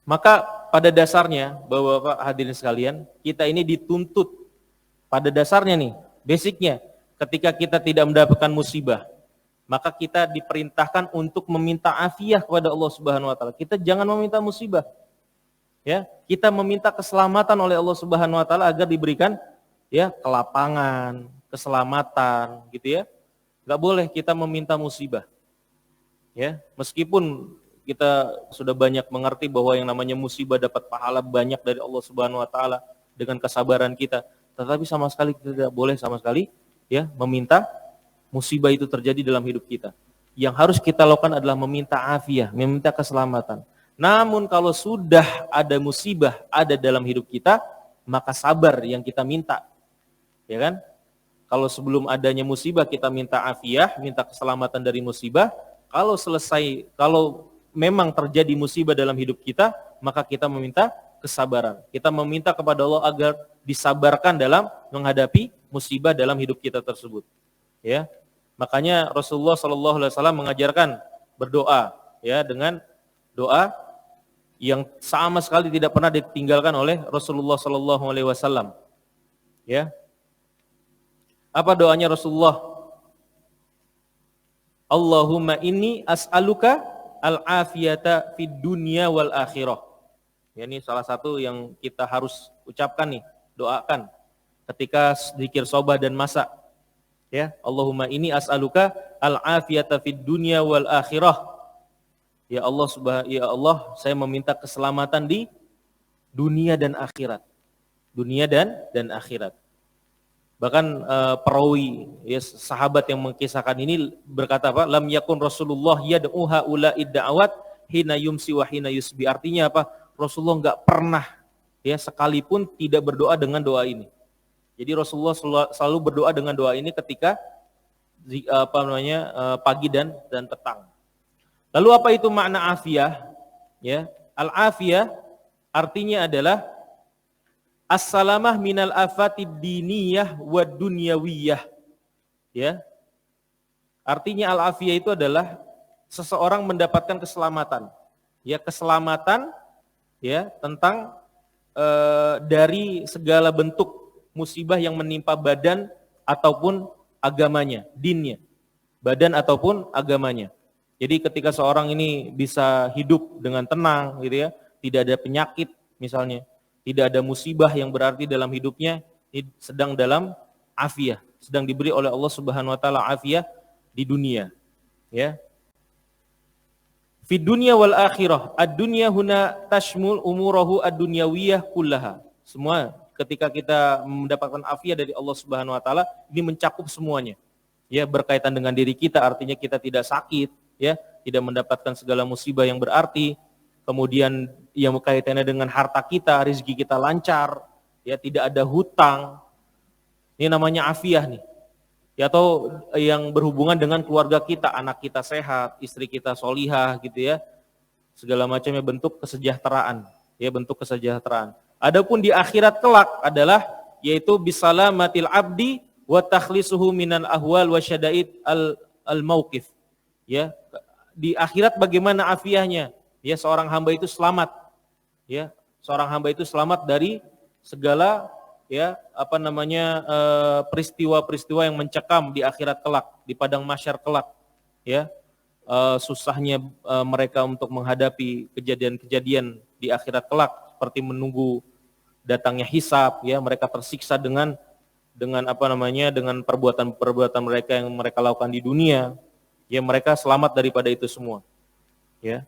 Maka pada dasarnya, Bapak-bapak hadirin sekalian, kita ini dituntut pada dasarnya nih, basicnya, ketika kita tidak mendapatkan musibah, maka kita diperintahkan untuk meminta afiah kepada Allah Subhanahu wa taala. Kita jangan meminta musibah. Ya, kita meminta keselamatan oleh Allah Subhanahu wa taala agar diberikan ya kelapangan, keselamatan gitu ya. Enggak boleh kita meminta musibah. Ya, meskipun kita sudah banyak mengerti bahwa yang namanya musibah dapat pahala banyak dari Allah Subhanahu wa taala dengan kesabaran kita, tetapi sama sekali kita tidak boleh sama sekali ya meminta musibah itu terjadi dalam hidup kita. Yang harus kita lakukan adalah meminta afiah, meminta keselamatan. Namun kalau sudah ada musibah ada dalam hidup kita, maka sabar yang kita minta. Ya kan? Kalau sebelum adanya musibah kita minta afiah, minta keselamatan dari musibah. Kalau memang terjadi musibah dalam hidup kita, maka kita meminta kesabaran. Kita meminta kepada Allah agar disabarkan dalam menghadapi musibah dalam hidup kita tersebut. Ya. Makanya Rasulullah SAW mengajarkan berdoa ya dengan doa yang sama sekali tidak pernah ditinggalkan oleh Rasulullah SAW. Ya. Apa doanya Rasulullah? Allahumma inni as'aluka al-afiyata fid dunya wal akhirah. Ya, ini salah satu yang kita harus ucapkan nih, doakan ketika zikir sobah dan masa. Ya, Allahumma inni as'aluka al-afiyata fid dunya wal akhirah. Ya Allah, saya meminta keselamatan di dunia dan akhirat. Dunia dan akhirat. Bahkan perawi ya, sahabat yang mengisahkan ini berkata apa? Lam yakun Rasulullah yad'u haula'id da'awat hina yumsi wa hina yusbi. Artinya apa? Rasulullah enggak pernah ya sekalipun tidak berdoa dengan doa ini. Jadi Rasulullah selalu berdoa dengan doa ini ketika pagi dan petang. Lalu apa itu makna afiyah? Ya, al-afiyah artinya adalah as-salamah minal afatid diniyah wa dunyawiyah. Ya. Artinya al-afiyah itu adalah seseorang mendapatkan keselamatan. Ya, keselamatan ya tentang dari segala bentuk musibah yang menimpa badan ataupun agamanya, dinnya. Badan ataupun agamanya. Jadi ketika seorang ini bisa hidup dengan tenang gitu ya, tidak ada penyakit misalnya, tidak ada musibah yang berarti dalam hidupnya, sedang dalam afiyah, sedang diberi oleh Allah Subhanahu wa taala afiyah di dunia. Ya. Fi dunya wal akhirah, ad-dunya huna tashmul umurahu ad-dunyawiyah kullaha. Semua ketika kita mendapatkan afiyah dari Allah Subhanahu wa taala, ini mencakup semuanya. Ya, berkaitan dengan diri kita, artinya kita tidak sakit, ya, tidak mendapatkan segala musibah yang berarti. Kemudian yang berkaitannya dengan harta kita, rezeki kita lancar, ya, tidak ada hutang. Ini namanya afiyah nih. Ya, atau yang berhubungan dengan keluarga kita, anak kita sehat, istri kita solihah gitu ya. Segala macamnya bentuk kesejahteraan, ya, bentuk kesejahteraan. Adapun di akhirat kelak adalah yaitu bisalamatil abdi wa takhlisuhu minal ahwal wa syada'id al-mauqif. Ya, di akhirat bagaimana afiyahnya? Ya, seorang hamba itu selamat. Ya, seorang hamba itu selamat dari segala ya peristiwa-peristiwa yang mencekam di akhirat kelak, di padang mahsyar kelak. Ya, susahnya mereka untuk menghadapi kejadian-kejadian di akhirat kelak seperti menunggu datangnya hisab, ya, mereka tersiksa dengan perbuatan-perbuatan mereka yang mereka lakukan di dunia. Ya, mereka selamat daripada itu semua. Ya.